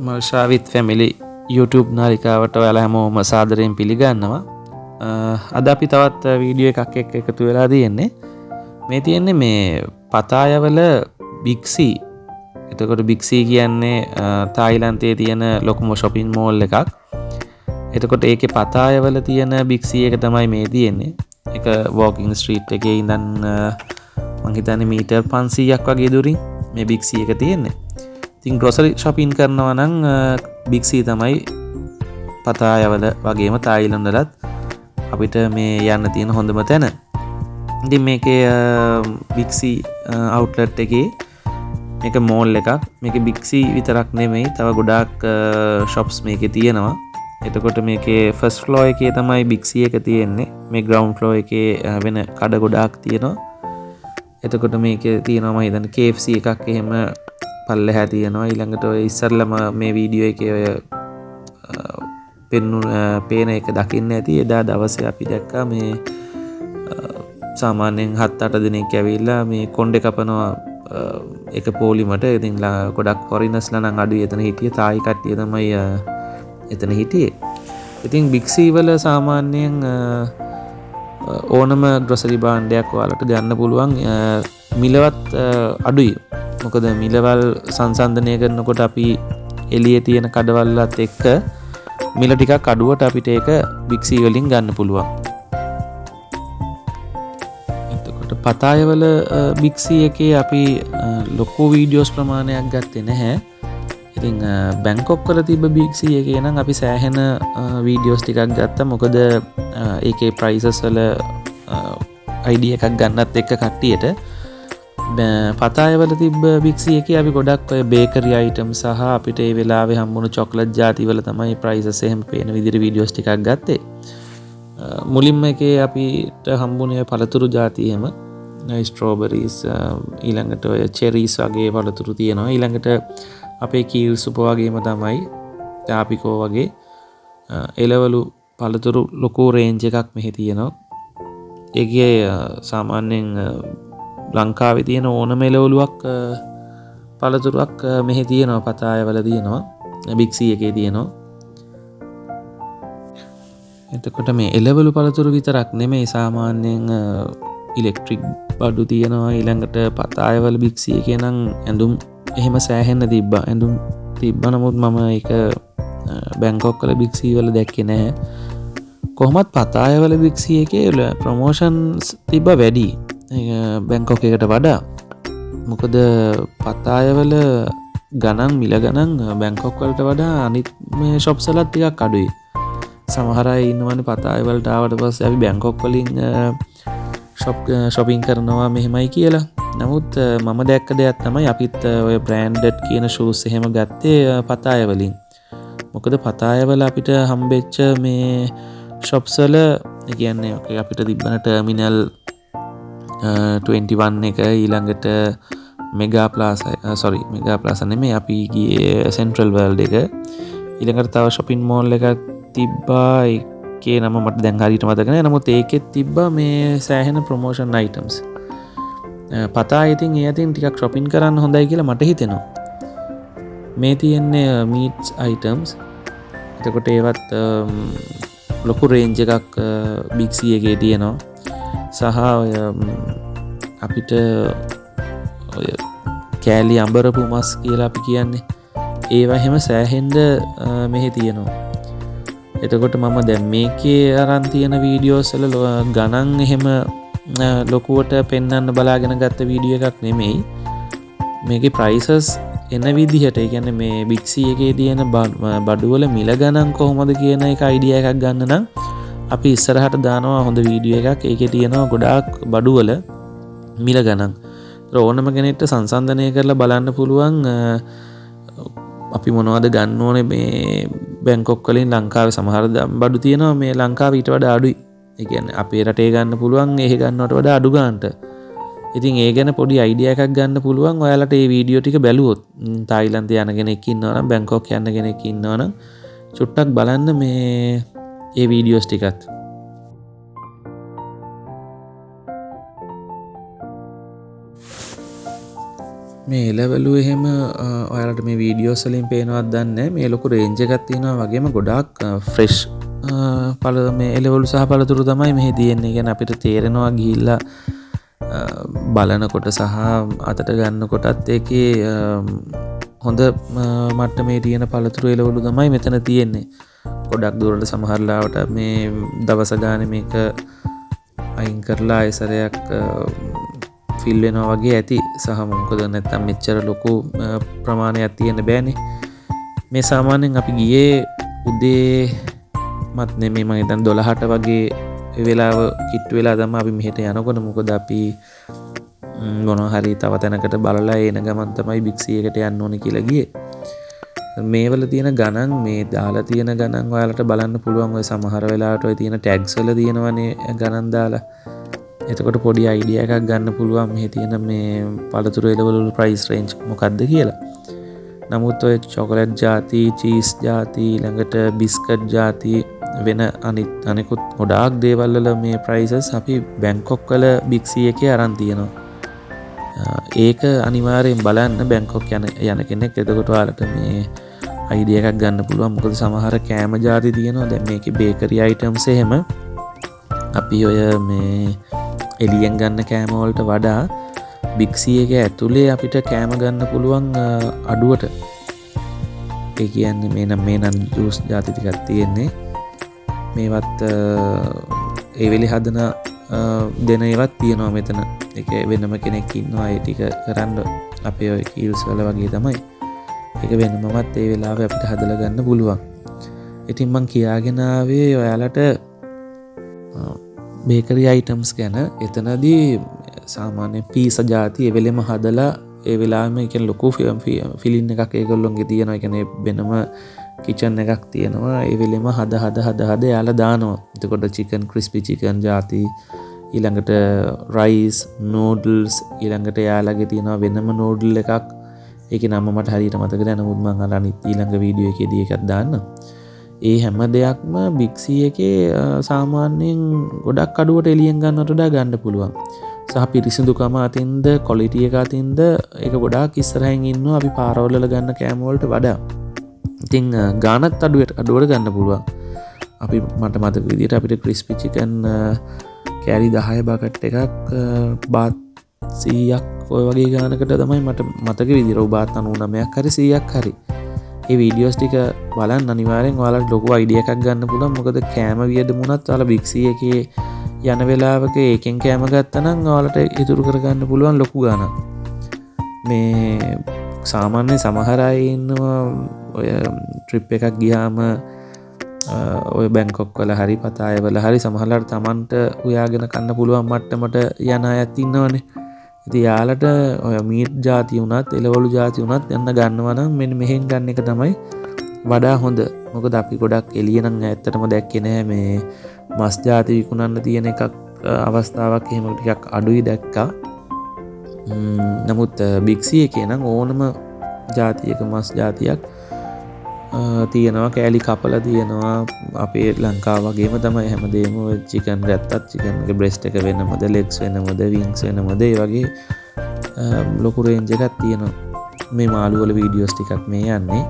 මර්ෂා with family YouTube නාලිකාවට ඔයාලා හැමෝම සාදරයෙන් පිළිගන්නවා. අද අපි තවත් වීඩියෝ එකක් එක්ක එකතු වෙලා තියෙන්නේ. මේ තියෙන්නේ මේ පතායවල Big C. එතකොට Big C කියන්නේ තායිලන්තයේ තියෙන ලොකුම shopping mall එකක්. එතකොට ඒකේ පතායවල තියෙන Big C එක තමයි මේ තියෙන්නේ. ඒක walking street එකේ ඉඳන් මං හිතන්නේ මීටර් 500ක් වගේ දුරින් මේ Big C එක තියෙන්නේ. ඉතින් grocery shopping කරනවා නම් Big C තමයි පතායවල වගේම තායිලන්ත වලත් අපිට මේ යන්න තියෙන හොඳම තැන. ඉතින් මේකේ Big C outlet එකේ මේක mall එකක්. මේකේ Big C විතරක් නෙමෙයි තව ගොඩාක් shops මේකේ තියෙනවා. එතකොට මේකේ first floor එකේ තමයි Big C එක තියෙන්නේ. මේ ground floor එකේ වෙන කඩ ගොඩාක් තියෙනවා. එතකොට මේකේ තියෙනවා මම හිතන්නේ KFC එකක් එහෙම පල්ලෙහා තියෙනවා. ඊළඟට ඔය ඉස්සරලම මේ වීඩියෝ එකේ ඔය පේන එක දකින්න ඇති. එදා දවසේ අපි දැක්කා මේ සාමාන්‍යයෙන් 7-8 දිනක් ඇවිල්ලා මේ කොණ්ඩේ කපනවා එක පොලිමට. ඉතින් ගොඩක් foreigners ලා නම් අඩුයි එතන හිටියේ. තායි කට්ටිය තමයි එතන හිටියේ. ඉතින් Big C වල සාමාන්‍යයෙන් ඕනම grocery භාණ්ඩයක් ඔයාලට ගන්න පුළුවන්. මිලවත් අඩුයි. මොකද මිලවල් සංසන්දනය කරනකොට අපි එළියේ තියෙන කඩවල්ලත් එක්ක මිල ටිකක් අඩුවට අපිට ඒක Big C වලින් ගන්න පුළුවන්. එතකොට පතායවල Big C එකේ අපි ලොකු වීඩියෝස් ප්‍රමාණයක් ගත්තේ නැහැ. ඉතින් බැංකොක් වල තිබ්බ Big C එකේ නම් අපි සෑහෙන වීඩියෝස් ටිකක් ගත්තා. මොකද ඒකේ prices වල idea එකක් ගන්නත් එක්ක කට්ටියට පතායවල තිබ්බ Big C එකේ අපි ගොඩක් ඔය bakery item සහ අපිට ඒ වෙලාවේ හම්බුණු chocolate ಜಾති වල තමයි prices එහෙම පේන විදිහට වීඩියෝස් ටිකක් ගත්තේ. මුලින්ම එකේ අපිට හම්බුනේ පළතුරු ಜಾති එහෙම strawberries ඊළඟට ඔය cherries වගේ පළතුරු තියෙනවා. ඊළඟට අපේ කීල් සුප වගේම තමයි තාපිකෝ වගේ එළවලු පළතුරු ලොකු රේන්ජ් එකක් මෙහි තියෙනවා. ඒකේ සාමාන්‍යයෙන් ලංකාවේ තියෙන ඕනම එළවලුවක් පළතුරක් මෙහි තියෙනවා. පතායවල තියෙනවා. Big C එකේ තියෙනවා. එතකොට මේ එළවලු පළතුරු විතරක් නෙමෙයි සාමාන්‍යයෙන් ඉලෙක්ට්‍රික් බඩු තියෙනවා. ඊළඟට පතායවල Big C එකේ නම් ඇඳුම් එහෙම සෑහෙන්න තිබ්බා. ඇඳුම් තිබ්බා නමුත් මම ඒක බැංකොක් වල Big C වල දැක්කේ නැහැ. කොහොමත් පතායවල Big C එකේ ප්‍රොමෝෂන්ස් තිබ්බා වැඩි බැංකොක් එකට වඩා. මොකද පතායවල ගණන් මිල ගණන් බැංකොක් වලට වඩා අනිත් මේ shops වලත් ටිකක් අඩුයි. සමහර අය ඉන්නවනේ පතායවලට ආවට පස්සේ අපි බැංකොක් වලින් shopping කරනවා මෙහෙමයි කියලා. නමුත් මම දැක්ක දෙයක් තමයි අපිත් ඔය branded කියන shoes එහෙම ගත්තේ පතායවලින්. මොකද පතායවල අපිට හම්බෙච්ච මේ shops වල ඒ කියන්නේ අපිට තිබ්බන terminal 21 එක ඊළඟට Mega Plaza නෙමෙයි අපි ගියේ Central World එක. ඊළඟට තව shopping mall එකක් තිබ්බා. ඒකේ නම මට දැන් හරියට මතක නැහැ. නමුත් ඒකෙත් තිබ්බා මේ සෑහෙන promotion items. පතා ඉතින් ඒ අතින් ටිකක් shopping කරන්න හොඳයි කියලා මට හිතෙනවා. මේ තියෙන්නේ meats items. එතකොට ඒවත් ලොකු range එකක් Big C එකේ තියෙනවා. සහ ඔය අපිට ඔය කෑලි අඹරපු මස් කියලා අපි කියන්නේ ඒවා හැම සෑහෙන්න මෙහි තියෙනවා. එතකොට මම දැන් මේකේ අරන් තියෙන වීඩියෝස් වල ගණන් එහෙම ලොකුවට පෙන්වන්න බලාගෙන ගත්ත වීඩියෝ එකක් නෙමෙයි. මේකේ prices එන විදිහට ඒ කියන්නේ මේ Big C එකේ තියෙන බඩු වල මිල ගණන් කොහොමද කියන එක idea එකක් ගන්න නම් අපි ඉස්සරහට දානවා හොඳ වීඩියෝ එකක්. ඒකේ තියෙනවා ගොඩාක් බඩු වල මිල ගණන්. ඕනම කෙනෙක්ට සංසන්දනය කරලා බලන්න පුළුවන් අපි මොනවද ගන්න ඕනේ මේ බැංකොක් වලින් ලංකාවේ සමහර බඩු තියෙනවා මේ ලංකාවේ ඊට වඩා අඩුයි. ඒ කියන්නේ අපේ රටේ ගන්න පුළුවන් එහෙ ගන්නවට වඩා අඩු ගන්නට. ඉතින් ඒ ගැන පොඩි අයිඩියා එකක් ගන්න පුළුවන් ඔයාලට මේ වීඩියෝ ටික බැලුවොත්. තායිලන්තේ යන කෙනෙක් ඉන්නවා නම් බැංකොක් යන කෙනෙක් ඉන්නවා නම් චුට්ටක් බලන්න මේ ඒ වීඩියෝස් ටිකත්. මේ එලවලු එහෙම ඔයාලට මේ වීඩියෝස් වලින් පේනවත් දන්නේ නැහැ. මේ ලොකු රේන්ජ් එකක් තියෙනවා වගේම ගොඩාක් ෆ්‍රෙෂ් පළ මේ එලවලු සහ පළතුරු තමයි මෙහි තියෙන්නේ. කියන්නේ අපිට තේරෙනවා ගිහිල්ලා බලනකොට සහ අතට ගන්නකොටත් ඒකේ හොඳ මට්ටමේ තියෙන පළතුරු එලවලු තමයි මෙතන තියෙන්නේ. ගොඩක් දුරට සමහරලාවට මේ දවස ගානේ මේක අයින් කරලා ආයසරයක් ෆිල් වෙනවා වගේ ඇති. සහ මොකද නැත්තම් මෙච්චර ලොකු ප්‍රමාණයක් තියෙන්න බෑනේ. මේ සාමාන්‍යයෙන් අපි ගියේ උදේ මත් නෙමෙයි මම හිතන්නේ 12ට වගේ ඒ වෙලාව කිට්ටු වෙලා තමයි අපි මෙහෙට යනකොට. මොකද අපි මොනවා හරි තව තැනකට බලලා එන ගමන් තමයි බිග්සි එකට යන්න ඕනේ කියලා ගියේ. මේවල තියෙන ගණන් මේ දාලා තියෙන ගණන් ඔයාලට බලන්න පුළුවන්. ඔය සමහර වෙලාවට ඔය තියෙන ටැග්ස් වල තියෙනවනේ ගණන් දාලා. එතකොට පොඩි අයිඩියා එකක් ගන්න පුළුවන් මෙහි තියෙන මේ පළතුරු එළවලු ප්‍රයිස් රේන්ජ් මොකක්ද කියලා. නමුත් ඔය චොකලට් ಜಾති, චීස් ಜಾති, ළඟට බිස්කට් ಜಾති වෙන අනිකුත් ගොඩාක් දේවල් වල මේ ප්‍රයිසස් අපි බැංකොක් වල බිග්සි එකේ අරන් තියෙනවා. ඒක අනිවාර්යෙන් බලන්න බැංකොක් යන කෙනෙක්. එතකොට ඔයාලට මේ අයිඩියා එකක් ගන්න පුළුවන්. මොකද සමහර කෑම ಜಾති තියෙනවා. දැන් මේකේ බේකරි අයිටම්ස් එහෙම අපි ඔය මේ එලියෙන් ගන්න කෑම වලට වඩා බිග්සි එක ඇතුලේ අපිට කෑම ගන්න පුළුවන් අඩුවට. ඒ කියන්නේ මේ නම් ජූස් ಜಾති ටිකක් තියෙන්නේ. මේවත් ඒ වෙලේ හදන දෙන ඒවත් තියෙනවා මෙතන. ඒක වෙනම කෙනෙක් ඉන්නවා ඒ ටික කරන්න. අපේ ඔය කීල්ස් වල වගේ තමයි. ඒක වෙනමවත් ඒ වෙලාවේ අපිට හදලා ගන්න පුළුවන්. ඉතින් මං කියාගෙන ආවේ ඔයාලට බේකරි අයිටම්ස් ගැන. එතනදී සාමාන්‍ය පීසා ಜಾති ඒ වෙලෙම හදලා ඒ වෙලාවෙම කියන්නේ ලොකු ෆිලින් එකක් ඒගොල්ලොන්ගේ තියෙනවා. ඒ කියන්නේ වෙනම කිචන් එකක් තියෙනවා. ඒ වෙලෙම හද යාලා දානවා. එතකොට චිකන් ක්‍රිස්පි චිකන් ಜಾති, ඊළඟට රයිස් නූඩල්ස්, ඊළඟට යාලගේ තියෙනවා වෙනම නූඩල් එකක්. ඒකේ නම මට හරියට මතක නැහැ. නමුත් මම අනිත් ඊළඟ වීඩියෝ එකේදී එකක් දාන්න. ඒ හැම දෙයක්ම බිග්සි එකේ සාමාන්‍යයෙන් ගොඩක් අඩුවට එළියෙන් ගන්නට වඩා ගන්න පුළුවන්. සහ පිරිසිදුකම අතින්ද ක්වොලිටි එක අතින්ද ඒක ගොඩාක් ඉස්සරහින් ඉන්නවා අපි පාරවල් වල ගන්න කෑම වලට වඩා. ඉතින් ගානත් අඩුවට ගන්න පුළුවන්. අපි මට මතක විදිහට අපිට ක්‍රිස්පි චිකන් කෑලි 10 බකට් එකක් බාත් 100ක් ඔය වගේ ගානකට තමයි මට මතක විදිහට බාත් 99ක් හරි 100ක් හරි. ඒ වීඩියෝස් ටික බලන්න අනිවාර්යෙන් ඔයාලට ලොකු අයිඩියා එකක් ගන්න පුළුවන්. මොකද කෑම වියදමුණත් ඔයාලා බිග්සි එකේ යන වෙලාවක ඒකෙන් කෑම ගත්තා නම් ඔයාලට ඉතුරු කරගන්න පුළුවන් ලොකු ගාණක්. මේ සාමාන්‍ය සමහර අය ඉන්නවා ඔය ට්‍රිප් එකක් ගියාම ඔය බැංකොක් වල හරි පතාය වල හරි සමහරලාට Tamanට උයාගෙන කන්න පුළුවන් මට්ටමට යන අයත් ඉන්නවනේ. ඉතින් යාලට ඔය මීට් ಜಾති උනත් එළවලු ಜಾති උනත් යන්න ගන්නවා නම් මෙන්න මෙහෙන් ගන්න එක තමයි වඩා හොඳ. මොකද අපි ගොඩක් එළිය නම් ඇත්තටම දැක්කේ නැහැ මේ මස් ಜಾති විකුණන්න තියෙන එකක් අවස්ථාවක් එහෙම ටිකක් අඩුයි දැක්කා. නමුත් බිග්සි එකේ නම් ඕනම ಜಾතියක මස් ಜಾතියක් තියෙනවා. කෑලි කපලා තියෙනවා. අපේ ලංකාව වගේම තමයි හැමදේම. ඔය චිකන් ගත්තත් චිකන් එක බ්‍රෙස්ට් එක වෙනමද, ලෙග්ස් වෙනමද, වින්ග්ස් වෙනමද, ඒ වගේ ලොකු රේන්ජ් එකක් තියෙනවා. මේ මාළු වල වීඩියෝස් ටිකක් මේ යන්නේ.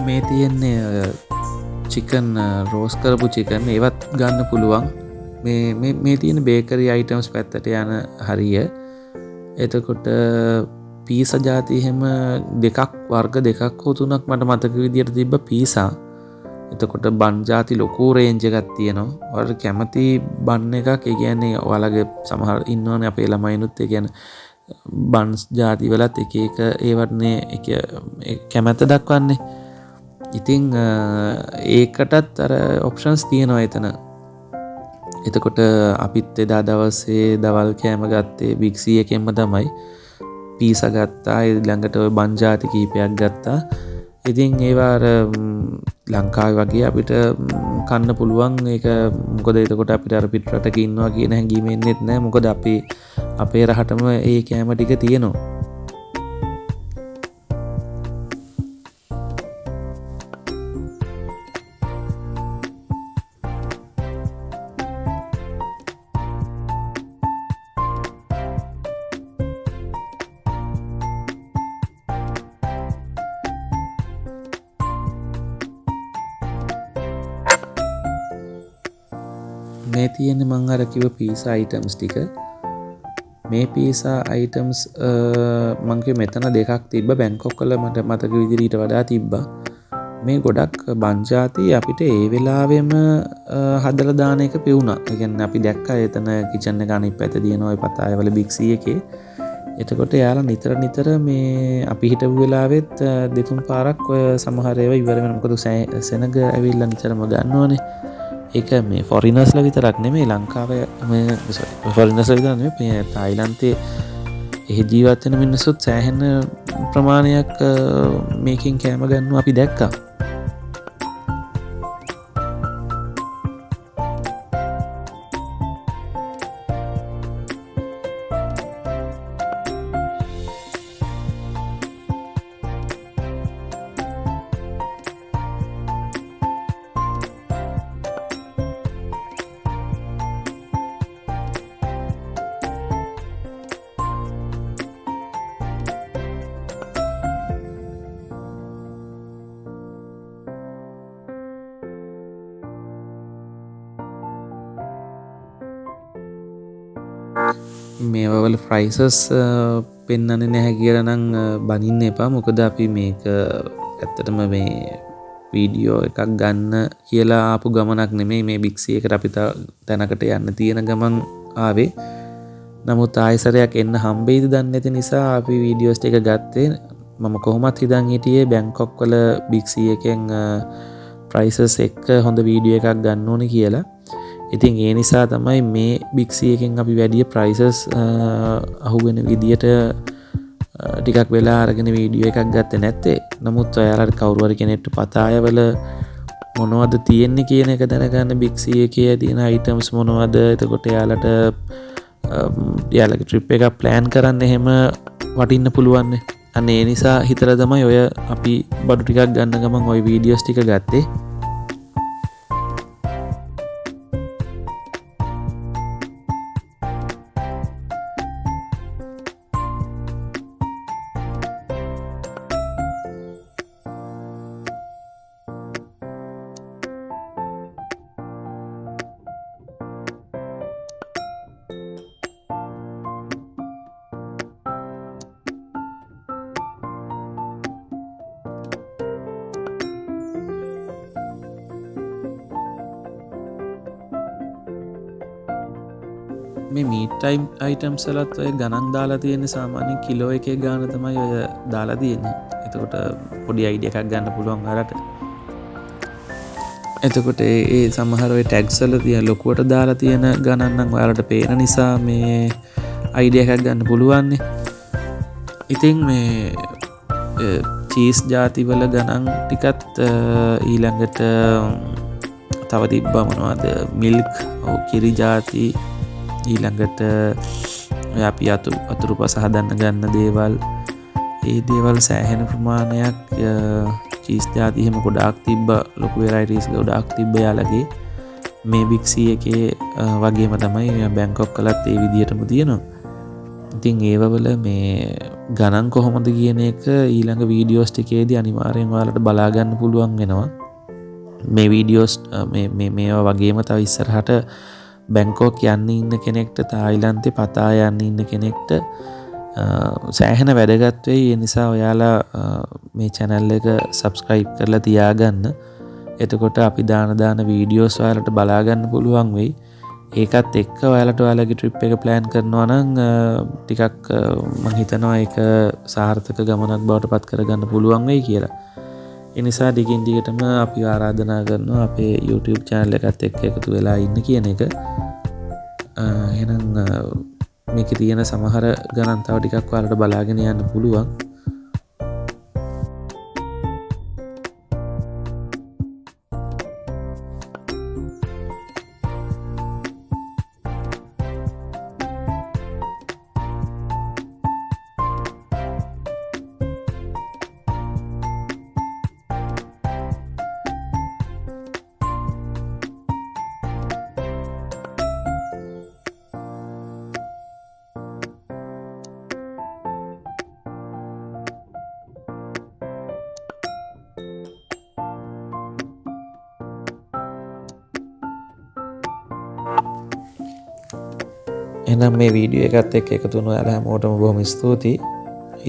මේ තියෙන්නේ චිකන් රෝස් කරපු චිකන් ඒවත් ගන්න පුළුවන්. මේ තියෙන බේකරි අයිටම්ස් පැත්තට යන හරිය. එතකොට පීසා ಜಾති එහෙම වර්ග දෙකක් හෝ තුනක් මට මතක විදියට තිබ්බ පීසා. එතකොට බන් ಜಾති ලොකු රේන්ජ් එකක් තියෙනවා. ඔයාලට කැමති බන් එකක් ඒ කියන්නේ ඔයාලගේ සමහර ඉන්නවනේ අපේ ළමයිනුත් ඒ කියන්නේ බන්ස් ಜಾති වලත් එක ඒවටනේ එක කැමැත්ත දක්වන්නේ. ඉතින් ඒකටත් අර ඔප්ෂන්ස් තියෙනවා එතන. එතකොට අපිත් එදා දවසේ දවල් කෑම ගත්තේ බිග්සි එකෙන්ම තමයි. පීසා ගත්තා, ඊළඟට ඔය බන් ಜಾති කීපයක් ගත්තා. ඉතින් ඒවා අර ලංකාවේ වගේ අපිට කන්න පුළුවන්. ඒක මොකද එතකොට අපිට අර පිටරටක ඉන්නවා කියන හැඟීම එන්නේත් නැහැ. මොකද අපි අපේ රහටම ඒ කෑම ටික තියෙනවා. මේ තියෙන්නේ මං අර කිව්ව පීසා අයිටම්ස් ටික. මේ පීසා අයිටම්ස් මං කිව්වේ මෙතන දෙකක් තිබ්බ. බැංකොක් වල මට මතක විදිහට ඊට වඩා තිබ්බා. මේ ගොඩක් බංජාති අපිට ඒ වෙලාවෙම හදලා දාන එක පෙවුණා. ඒ කියන්නේ අපි දැක්කා එතන කිචන් එක අනිත් පැත්තේ තියෙන ওই පතායවල බිග්සි එකේ. එතකොට යාලා නිතර මේ අපි හිටපු වෙලාවෙත් දෙතුන් පාරක් ඔය සමහර ඒවා ඉවර වෙන මොකද සෙනග ඇවිල්ලා නිතරම ගන්නවනේ. ඒක මේ ෆොරිනර්ස්ලා විතරක් නෙමෙයි ලංකාවේ මේ ෆොරිනර්ස්ලා විතරක් නෙමෙයි මේ තායිලන්තයේ එහි ජීවත් වෙන මිනිස්සුත් සෑහෙන ප්‍රමාණයක් මේකෙන් කෑම ගන්නවා අපි දැක්කා. මේවල ප්‍රයිසස් පෙන්වන්නේ නැහැ කියලා නම් බනින්න එපා. මොකද අපි මේක ඇත්තටම මේ වීඩියෝ එකක් ගන්න කියලා ආපු ගමනක් නෙමෙයි. මේ බිග්සි එකට අපි තැනකට යන්න තියෙන ගමන් ආවේ. නමුත් ආයෙසරයක් එන්න හම්බෙයිද දන්නේ නැති නිසා අපි වීඩියෝස් ටික ගත්තේ. මම කොහොමත් හිතන් හිටියේ බැංකොක් වල බිග්සි එකෙන් ප්‍රයිසස් එක්ක හොඳ වීඩියෝ එකක් ගන්න ඕනේ කියලා. ඉතින් ඒ නිසා තමයි මේ බිග්සි එකෙන් අපි වැඩි ප්‍රයිසස් අහුවෙන විදියට ටිකක් වෙලා අරගෙන වීඩියෝ එකක් ගත්තේ නැත්තේ. නමුත් ඔයාලට කවුරු හරි කෙනෙක්ට පතායවල මොනවද තියෙන්නේ කියන එක දැනගන්න බිග්සි එකේ තියෙන අයිටම්ස් මොනවද, එතකොට එයාලට යාලගේ ට්‍රිප් එකක් ප්ලෑන් කරන්න එහෙම වටින්න පුළුවන්. අන්න ඒ නිසා හිතලා තමයි ඔය අපි බඩු ටිකක් ගන්න ගමන් ওই වීඩියෝස් ටික ගත්තේ. මේ මීට් අයිටම්ස් වලත් ඔය ගණන් දාලා තියෙන්නේ සාමාන්‍යයෙන් කිලෝ එකේ ගාන තමයි ඔය දාලා තියෙන්නේ. එතකොට පොඩි අයිඩියා එකක් ගන්න පුළුවන් අරට. එතකොට ඒ සමහර ඔය ටැග්ස් වල තියෙන ලොකුවට දාලා තියෙන ගණන් නම් ඔයාලට පේන නිසා මේ අයිඩියා එකක් ගන්න පුළුවන් නේ. ඉතින් මේ චීස් ಜಾති වල ගණන් ටිකත් ඊළඟට තව තිබ්බා මොනවද මිල්ක් කිරි ಜಾති, ඊළඟට අපි අතුරු පස හදන්න ගන්න දේවල්, ඒ දේවල් සෑහෙන ප්‍රමාණයක් චීස් ಜಾති එහෙම ගොඩාක් තිබ්බ. ලොකු වෙරයිටිස් ගොඩාක් තිබ්බ යාලගේ මේ බිග්සි එකේ වගේම තමයි බැංකොක් වලත් ඒ විදිහටම තියෙනවා. ඉතින් ඒවවල මේ ගණන් කොහොමද කියන එක ඊළඟ වීඩියෝස් ටිකේදී අනිවාර්යෙන් ඔයාලට බලා ගන්න පුළුවන් වෙනවා. මේ වීඩියෝස් මේවා වගේම තව ඉස්සරහට බැංකොක් යන්න ඉන්න කෙනෙක්ට, තායිලන්තේ පතාය යන්න ඉන්න කෙනෙක්ට සෑහෙන වැදගත් වෙයි. ඒ නිසා ඔයාලා මේ channel එක subscribe කරලා තියාගන්න. එතකොට අපි දාන වීඩියෝස් ඔයාලට බලා ගන්න පුළුවන් වෙයි. ඒකත් එක්ක ඔයාලට ඔයාලගේ trip එක plan කරනවා නම් ටිකක් මම හිතනවා ඒක සාර්ථක ගමනක් බවට පත් කරගන්න පුළුවන් වෙයි කියලා. ඒ නිසා දිගින් දිගටම අපි ආරාධනා කරනවා අපේ YouTube channel එකත් එක්ක එකතු වෙලා ඉන්න කියන එක. එහෙනම් මේකේ තියෙන සමහර ගණන් තව ටිකක් ඔයාලට බලාගෙන යන්න පුළුවන්. එහෙනම් මේ වීඩියෝ එකත් එක්ක එකතු වුණ ඔයාලා හැමෝටම බොහොම ස්තුතියි.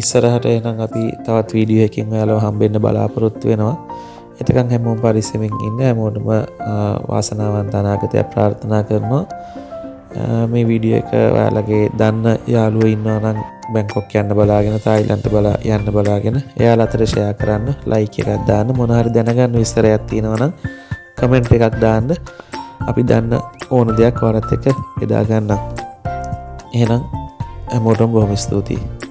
ඉස්සරහට එහෙනම් අපි තවත් වීඩියෝ එකකින් ඔයාලව හම්බෙන්න බලාපොරොත්තු වෙනවා. එතකන් හැමෝම පරිස්සමින් ඉන්න. හැමෝටම වාසනාවන්ත අනාගතයක් ප්‍රාර්ථනා කරනවා. මේ වීඩියෝ එක ඔයාලගේ දන්න යාළුවෝ ඉන්නවා නම් බැංකොක් යන්න බලාගෙන තායිලන්ත යන්න බලාගෙන එයාලා අතර ෂෙයා කරන්න, ලයික් එකක් දාන්න, මොන හරි දැනගන්න විස්තරයක් තියෙනවා නම් කමෙන්ට් එකක් දාන්න. අපි දන්න ඕන දෙයක් ඔයාලත් එක්ක බෙදා ගන්නම්. එහෙනම් හැමෝටම බොහොම ස්තුතියි.